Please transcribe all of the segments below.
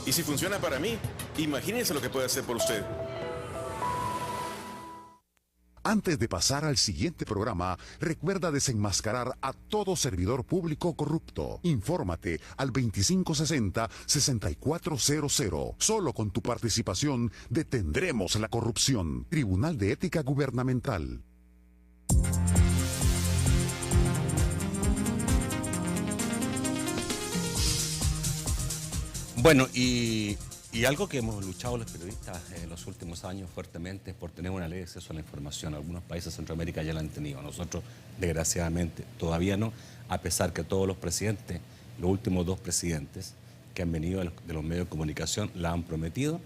Y si funciona para mí, imagínense lo que puede hacer por usted. Antes de pasar al siguiente programa, recuerda desenmascarar a todo servidor público corrupto. Infórmate al 2560-6400. Solo con tu participación detendremos la corrupción. Tribunal de Ética Gubernamental. Bueno, y algo que hemos luchado los periodistas en los últimos años fuertemente es por tener una ley de acceso a la información. Algunos países de Centroamérica ya la han tenido, nosotros desgraciadamente todavía no, a pesar que todos los presidentes, los últimos 2 presidentes que han venido de los medios de comunicación la han prometido.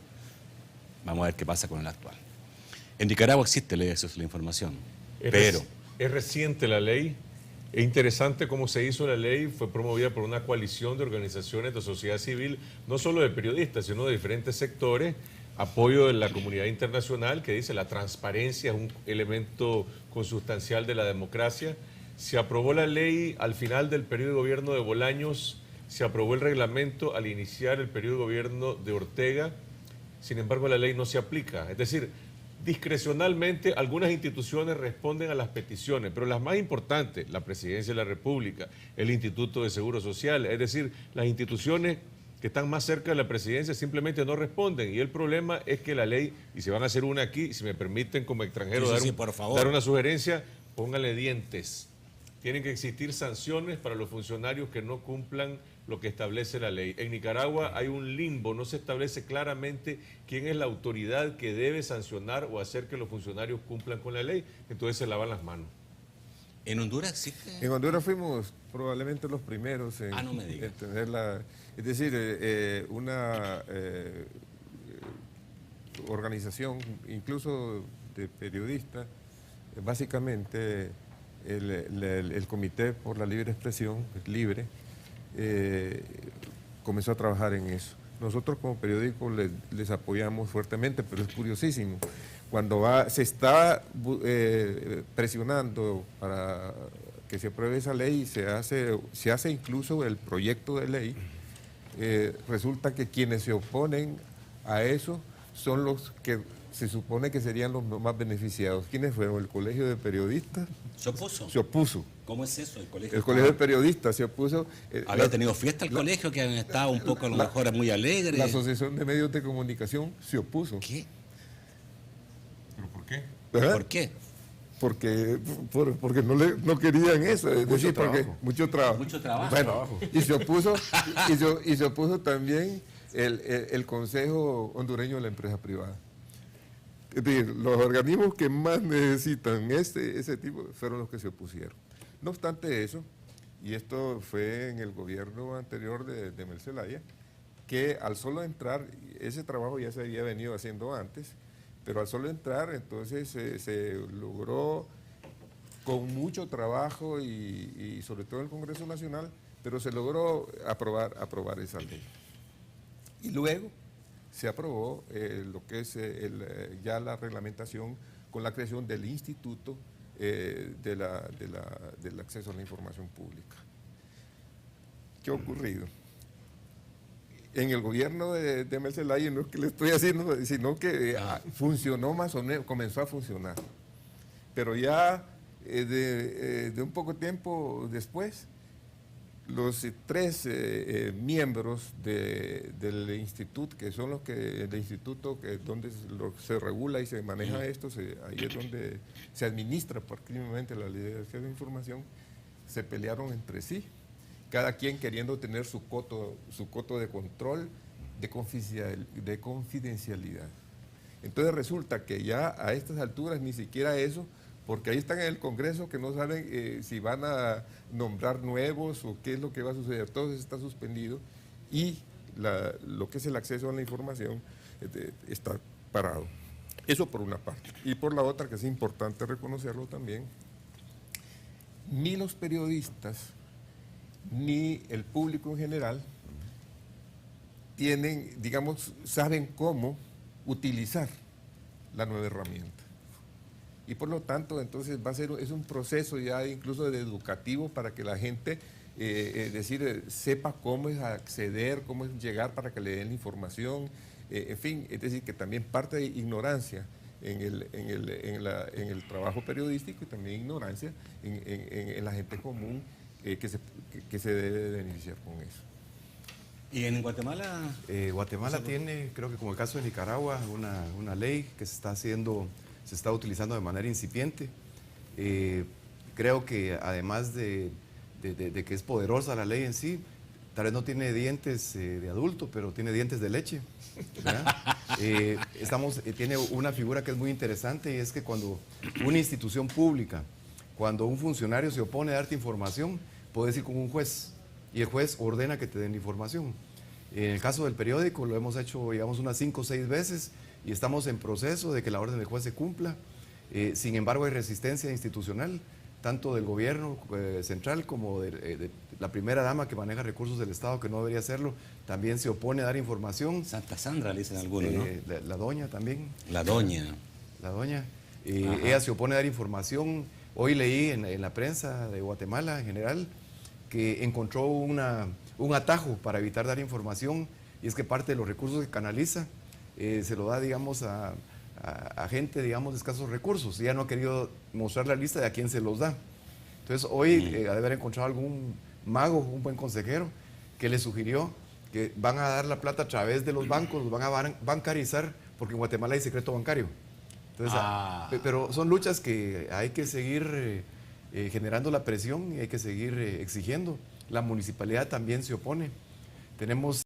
Vamos a ver qué pasa con el actual. En Nicaragua existe ley de acceso a la información, pero... Es reciente la ley. Es interesante cómo se hizo la ley, fue promovida por una coalición de organizaciones de sociedad civil, no solo de periodistas, sino de diferentes sectores, apoyo de la comunidad internacional que dice la transparencia es un elemento consustancial de la democracia. Se aprobó la ley al final del periodo de gobierno de Bolaños, se aprobó el reglamento al iniciar el periodo de gobierno de Ortega, sin embargo la ley no se aplica, es decir, discrecionalmente algunas instituciones responden a las peticiones, pero las más importantes, la Presidencia de la República, el Instituto de Seguro Social, es decir, las instituciones que están más cerca de la Presidencia simplemente no responden. Y el problema es que la ley, y se van a hacer una aquí, si me permiten como extranjero dar una sugerencia, pónganle dientes. Tienen que existir sanciones para los funcionarios que no cumplan lo que establece la ley. En Nicaragua hay un limbo, no se establece claramente quién es la autoridad que debe sancionar o hacer que los funcionarios cumplan con la ley, entonces se lavan las manos. ¿En Honduras existe? En Honduras fuimos probablemente los primeros en, no me digas. en tener es decir, una organización, incluso de periodistas, básicamente el Comité por la Libre Expresión, Libre, comenzó a trabajar en eso. Nosotros como periódico les apoyamos fuertemente, pero es curiosísimo. Cuando se está presionando para que se apruebe esa ley, se hace incluso el proyecto de ley, resulta que quienes se oponen a eso son los que se supone que serían los más beneficiados. ¿Quiénes fueron? El Colegio de Periodistas. ¿Se opuso? Se opuso. ¿Cómo es eso? El Colegio de Periodistas se opuso. Había tenido fiesta el colegio, que han estado un poco a lo mejor muy alegres. La Asociación de Medios de Comunicación se opuso. ¿Qué? ¿Pero por qué? ¿Verdad? ¿Por qué? Porque no querían eso, es decir, porque mucho trabajo. Mucho trabajo. Bueno, y se opuso también el Consejo Hondureño de la Empresa Privada. Es decir, los organismos que más necesitan ese tipo fueron los que se opusieron. No obstante eso, y esto fue en el gobierno anterior de Mel Zelaya, que al solo entrar, ese trabajo ya se había venido haciendo antes, pero al solo entrar entonces se logró con mucho trabajo y sobre todo en el Congreso Nacional, pero se logró aprobar esa ley. Y luego se aprobó lo que es ya la reglamentación con la creación del Instituto del Acceso a la Información Pública. ¿Qué ha ocurrido? En el gobierno de Mel Zelaya, no es que le estoy haciendo, sino que funcionó más o menos, comenzó a funcionar. Pero ya de un poco tiempo después, los 3 miembros del instituto, que son los que el instituto donde se regula y se maneja esto, ahí es donde se administra particularmente la ley de acceso a la información, se pelearon entre sí, cada quien queriendo tener su coto de control de confidencialidad. Entonces resulta que ya a estas alturas ni siquiera eso, porque ahí están en el Congreso que no saben si van a nombrar nuevos o qué es lo que va a suceder. Todo eso está suspendido y lo que es el acceso a la información está parado. Eso por una parte. Y por la otra, que es importante reconocerlo también, ni los periodistas ni el público en general saben cómo utilizar la nueva herramienta. Y por lo tanto, entonces es un proceso ya incluso educativo para que la gente es decir, sepa cómo es acceder, cómo es llegar para que le den la información, en fin, es decir, que también parte de ignorancia en el trabajo periodístico y también ignorancia en la gente común que se debe de beneficiar con eso. ¿Y en Guatemala? Guatemala tiene, creo que como el caso de Nicaragua, una ley que se está utilizando de manera incipiente. Creo que además de que es poderosa la ley en sí, tal vez no tiene dientes de adulto, pero tiene dientes de leche, ¿verdad? Tiene una figura que es muy interesante, y es que cuando una institución pública, cuando un funcionario se opone a darte información, puedes ir con un juez y el juez ordena que te den información. En el caso del periódico lo hemos hecho, digamos, unas 5 o 6 veces y estamos en proceso de que la orden del juez se cumpla. Sin embargo, hay resistencia institucional, tanto del gobierno central como de la primera dama que maneja recursos del Estado, que no debería hacerlo, también se opone a dar información. Santa Sandra, le dicen algunos, ¿no? La doña también. La doña. La doña. Ella se opone a dar información. Hoy leí en la prensa de Guatemala en general que encontró un atajo para evitar dar información, y es que parte de los recursos que canaliza se lo da, digamos, a gente, digamos, de escasos recursos. Ella no ha querido mostrar la lista de a quién se los da. Entonces hoy ha de haber encontrado algún mago, un buen consejero, que le sugirió que van a dar la plata a través de los bancos, los van a bancarizar, porque en Guatemala hay secreto bancario. Entonces, pero son luchas que hay que seguir generando la presión y hay que seguir exigiendo. La municipalidad también se opone. Tenemos